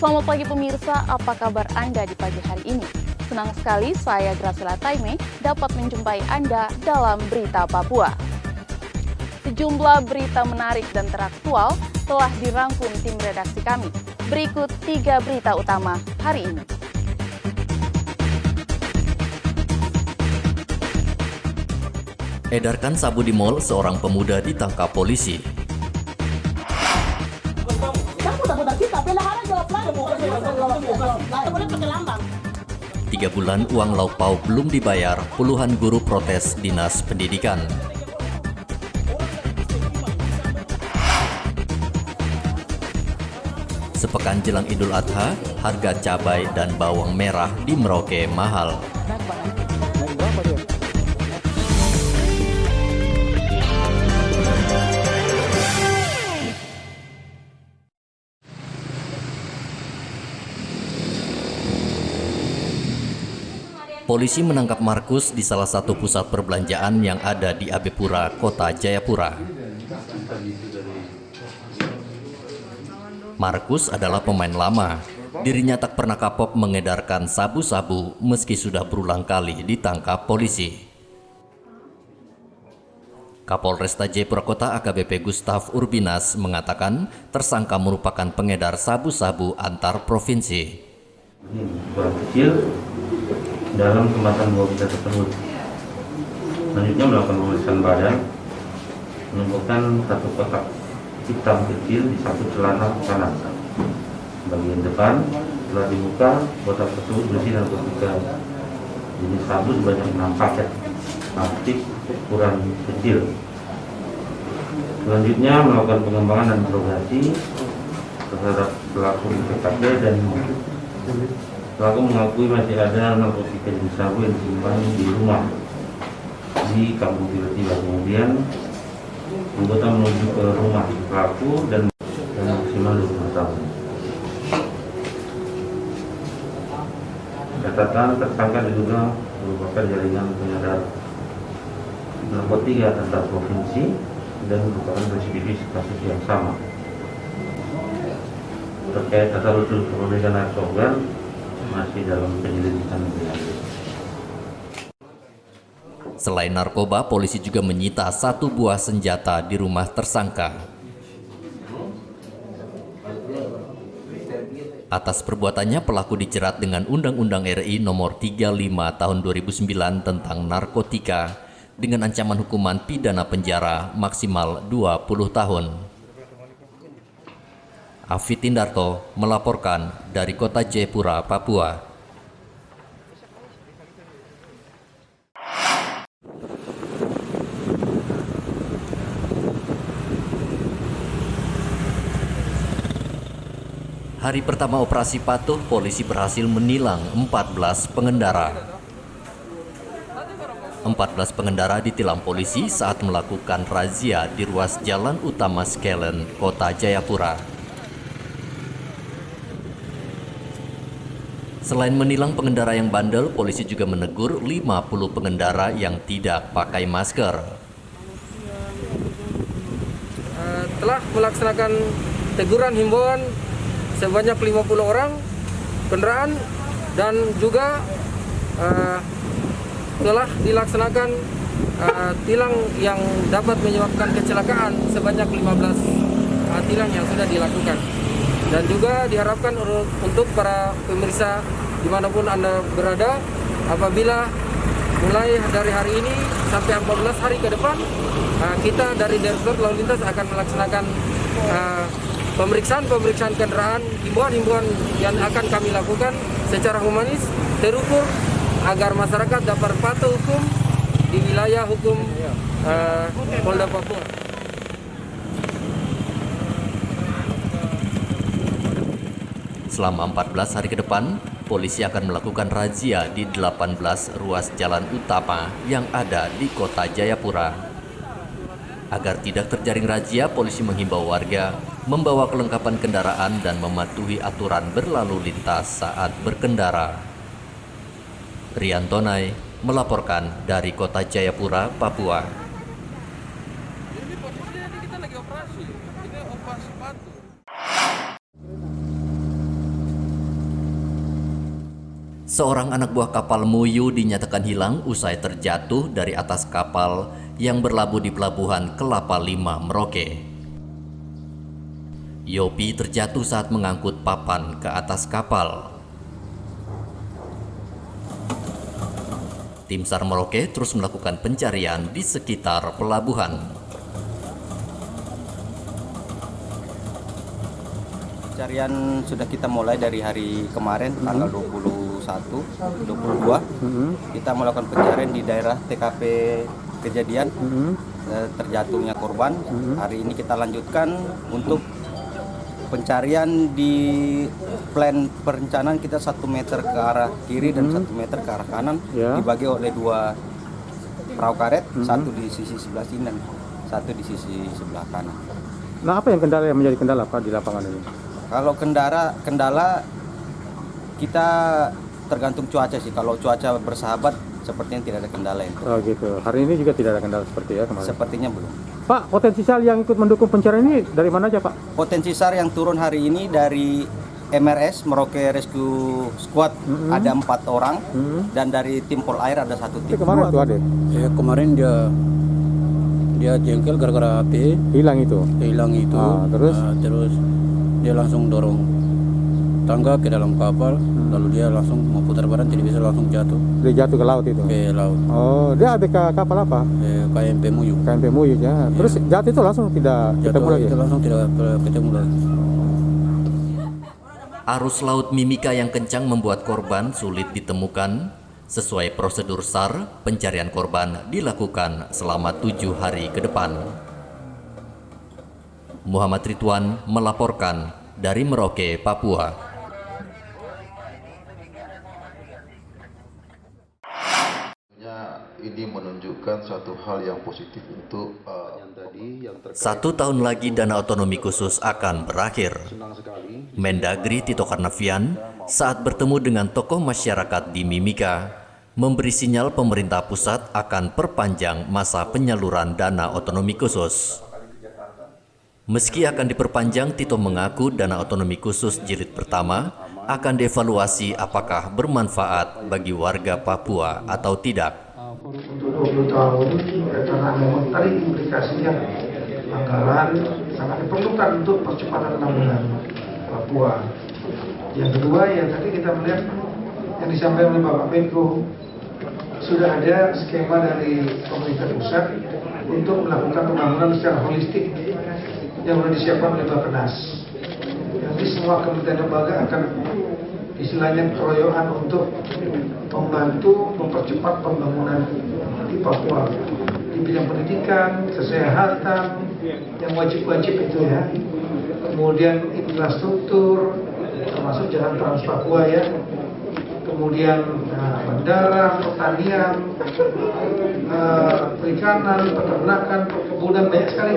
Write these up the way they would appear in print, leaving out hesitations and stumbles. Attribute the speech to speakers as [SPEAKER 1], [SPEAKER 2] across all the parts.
[SPEAKER 1] Selamat pagi pemirsa, apa kabar Anda di pagi hari ini? Senang sekali saya Graciela Taime dapat menjumpai Anda dalam Berita Papua. Sejumlah berita menarik dan teraktual telah dirangkum tim redaksi kami. Berikut 3 berita utama hari ini.
[SPEAKER 2] Edarkan sabu di mal, seorang pemuda ditangkap polisi. 3 bulan uang lauk pauk belum dibayar, puluhan guru protes Dinas Pendidikan. Sepekan jelang Idul Adha, harga cabai dan bawang merah di Merauke mahal. Polisi menangkap Markus di salah satu pusat perbelanjaan yang ada di Abepura, Kota Jayapura. Markus adalah pemain lama. Dirinya tak pernah kapok mengedarkan sabu-sabu meski sudah berulang kali ditangkap polisi. Kapolresta Jayapura Kota AKBP Gustaf Urbinas mengatakan tersangka merupakan pengedar sabu-sabu antar provinsi.
[SPEAKER 3] Ini ukuran kecil dalam kemasan buah benda tersebut. Selanjutnya melakukan pemeriksaan badan, menemukan satu kotak hitam kecil di saku celana kanan. Bagian depan telah dibuka, kotak tersebut berisi narkotika jenis sabu sebanyak 6 paket aktif ukuran kecil. Selanjutnya melakukan pengembangan dan interogasi terhadap pelaku di TKP dan pelaku mengakui masih ada narkotika jenis sabu yang disimpan di rumah di Kampung Tiba-Tiba. Kemudian anggota menuju ke rumah pelaku dan maksimal 20 tahun. Catatan tersangka diduga merupakan jaringan pengedar narkotika antar provinsi dan merupakan residivis kasus yang sama. Terkait asal-usul kepemilikan narkoba masih dalam penyelidikan lebih lanjut.
[SPEAKER 2] Selain narkoba, polisi juga menyita 1 buah senjata di rumah tersangka. Atas perbuatannya, pelaku dijerat dengan Undang-Undang RI Nomor 35 Tahun 2009 tentang narkotika dengan ancaman hukuman pidana penjara maksimal 20 tahun. Afid Indarto melaporkan dari Kota Jayapura, Papua. Hari pertama operasi patuh, polisi berhasil menilang 14 pengendara. 14 pengendara ditilang polisi saat melakukan razia di ruas jalan utama Skelen, Kota Jayapura. Selain menilang pengendara yang bandel, polisi juga menegur 50 pengendara yang tidak pakai masker.
[SPEAKER 4] Telah melaksanakan teguran himbauan sebanyak 50 orang kendaraan dan juga telah dilaksanakan tilang yang dapat menyebabkan kecelakaan sebanyak 15 tilang yang sudah dilakukan. Dan juga diharapkan untuk para pemirsa dimanapun Anda berada, apabila mulai dari hari ini sampai 14 hari ke depan, kita dari Direktorat Lalu Lintas akan melaksanakan pemeriksaan kendaraan, himbauan-himbauan yang akan kami lakukan secara humanis, terukur, agar masyarakat dapat patuh hukum di wilayah hukum Polda Papua.
[SPEAKER 2] Selama 14 hari ke depan, polisi akan melakukan razia di 18 ruas jalan utama yang ada di Kota Jayapura. Agar tidak terjaring razia, polisi menghimbau warga membawa kelengkapan kendaraan dan mematuhi aturan berlalu lintas saat berkendara. Riantonai melaporkan dari Kota Jayapura, Papua.
[SPEAKER 4] Ini posisinya kita lagi operasi. Ini operasi patuh.
[SPEAKER 2] Seorang anak buah kapal Muyu dinyatakan hilang usai terjatuh dari atas kapal yang berlabuh di pelabuhan Kelapa Lima, Merauke. Yopi terjatuh saat mengangkut papan ke atas kapal. Tim SAR Merauke terus melakukan pencarian di sekitar pelabuhan.
[SPEAKER 5] Pencarian sudah kita mulai dari hari kemarin, tanggal 21, 22. Kita melakukan pencarian di daerah TKP kejadian terjatuhnya korban. Hari ini kita lanjutkan untuk pencarian di plan perencanaan kita 1 meter ke arah kiri dan 1 meter ke arah kanan, dibagi oleh 2 perahu karet, satu di sisi sebelah sini dan satu di sisi sebelah kanan.
[SPEAKER 6] Nah, apa yang menjadi kendala Pak di lapangan ini?
[SPEAKER 5] Kalau kendala kita tergantung cuaca sih. Kalau cuaca bersahabat sepertinya tidak ada kendala itu.
[SPEAKER 6] Oh gitu. Hari ini juga tidak ada kendala seperti ya kemarin?
[SPEAKER 5] Sepertinya belum.
[SPEAKER 6] Pak, potensi SAR yang ikut mendukung pencarian ini dari mana aja Pak?
[SPEAKER 5] Potensi SAR yang turun hari ini dari MRS, Merauke Rescue Squad, ada 4 orang, dan dari tim Pol Air ada 1 tim.
[SPEAKER 6] Itu kemarin tuh ada?
[SPEAKER 7] Ya, kemarin dia jengkel gara-gara api
[SPEAKER 6] Hilang itu?
[SPEAKER 7] hilang itu. Terus dia langsung dorong tangga ke dalam kapal, lalu dia langsung mau putar badan, tidak bisa, langsung jatuh
[SPEAKER 6] Dia jatuh ke laut itu?
[SPEAKER 7] ke laut.
[SPEAKER 6] Oh, dia ada ke kapal apa?
[SPEAKER 7] KMP Muyu.
[SPEAKER 6] KMP Muyu ya. Terus jatuh itu langsung tidak ketemu lagi?
[SPEAKER 7] Itu langsung tidak ketemu lagi.
[SPEAKER 2] Arus laut Mimika yang kencang membuat korban sulit ditemukan. Sesuai prosedur SAR, pencarian korban dilakukan selama 7 hari ke depan. Muhammad Ridwan melaporkan dari Merauke, Papua.
[SPEAKER 8] Ini menunjukkan suatu hal yang positif untuk
[SPEAKER 2] 1 tahun lagi dana otonomi khusus akan berakhir. Mendagri Tito Karnavian saat bertemu dengan tokoh masyarakat di Mimika memberi sinyal pemerintah pusat akan perpanjang masa penyaluran dana otonomi khusus. Meski akan diperpanjang, Tito mengaku dana otonomi khusus jilid pertama akan dievaluasi apakah bermanfaat bagi warga Papua atau tidak.
[SPEAKER 9] Untuk 20 tahun, karena memang tadi implikasinya anggaran sangat diperlukan untuk percepatan penampungan Papua. Yang kedua, ya tadi kita melihat yang disampaikan oleh Bapak Menko, sudah ada skema dari pemerintah pusat untuk melakukan pembangunan secara holistik yang sudah disiapkan oleh Bappenas. Nanti semua kementerian lembaga akan istilahnya keroyokan untuk membantu mempercepat pembangunan di Papua di bidang pendidikan, kesehatan, yang wajib-wajib itu ya, kemudian infrastruktur termasuk jalan Trans Papua ya, kemudian bandara, pertanian, perikanan, peternakan, perkebunan, banyak sekali.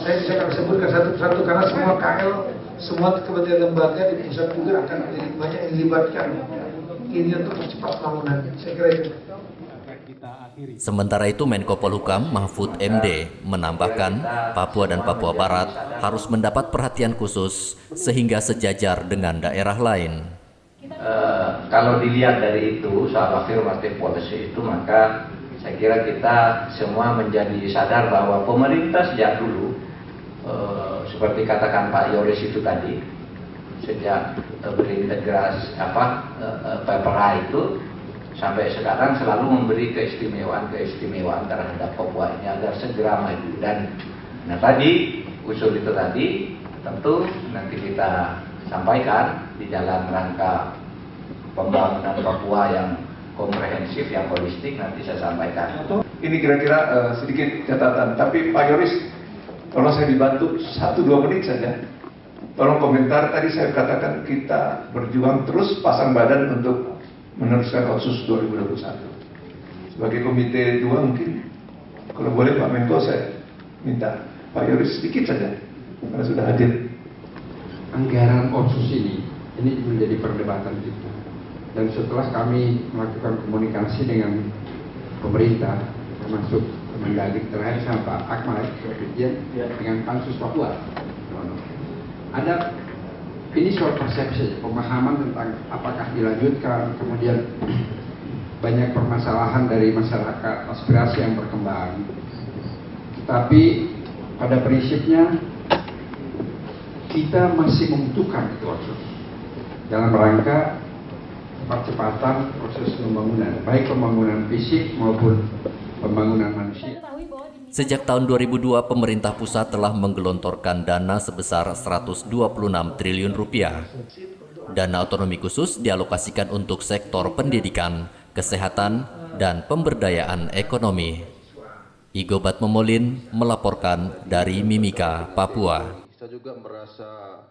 [SPEAKER 9] Saya akan sebutkan satu-satu karena semua KL, semua kementerian lembaga di pusat juga akan banyak yang dilibatkan ini untuk mempercepat pembangunan. Saya kira itu.
[SPEAKER 2] Sementara itu Menko Polhukam Mahfud MD menambahkan Papua dan Papua Barat harus mendapat perhatian khusus sehingga sejajar dengan daerah lain.
[SPEAKER 10] Kalau dilihat dari itu soal affirmative policy itu, maka saya kira kita semua menjadi sadar bahwa pemerintah sejak dulu seperti katakan Pak Yoris itu tadi, sejak berintegrasi PPRA itu sampai sekarang selalu memberi keistimewaan terhadap Papua ini agar segera maju. Dan tadi usul itu tadi tentu nanti kita sampaikan di dalam rangka pembangunan Papua yang komprehensif, yang holistik, nanti saya sampaikan.
[SPEAKER 11] Ini kira-kira sedikit catatan, tapi Pak Yoris, tolong saya dibantu 1-2 menit saja. Tolong komentar, tadi saya katakan kita berjuang terus pasang badan untuk meneruskan Otsus 2021. Sebagai komite 2 mungkin, kalau boleh Pak Menko saya minta Pak Yoris sedikit saja, karena sudah hadir.
[SPEAKER 12] Anggaran Otsus ini menjadi perdebatan kita. Dan setelah kami melakukan komunikasi dengan pemerintah, termasuk Mendagri terakhir sama Pak Akmal, dengan Pansus Papua, ada ini soal persepsi, pemahaman tentang apakah dilanjutkan, kemudian banyak permasalahan dari masyarakat, aspirasi yang berkembang. Tapi pada prinsipnya kita masih membutuhkan itu otsus dalam rangka percepatan proses pembangunan, baik pembangunan fisik maupun pembangunan manusia.
[SPEAKER 2] Sejak tahun 2002, pemerintah pusat telah menggelontorkan dana sebesar 126 triliun rupiah. Dana otonomi khusus dialokasikan untuk sektor pendidikan, kesehatan, dan pemberdayaan ekonomi. Igo Batmomolin melaporkan dari Mimika, Papua.
[SPEAKER 8] Kita juga merasa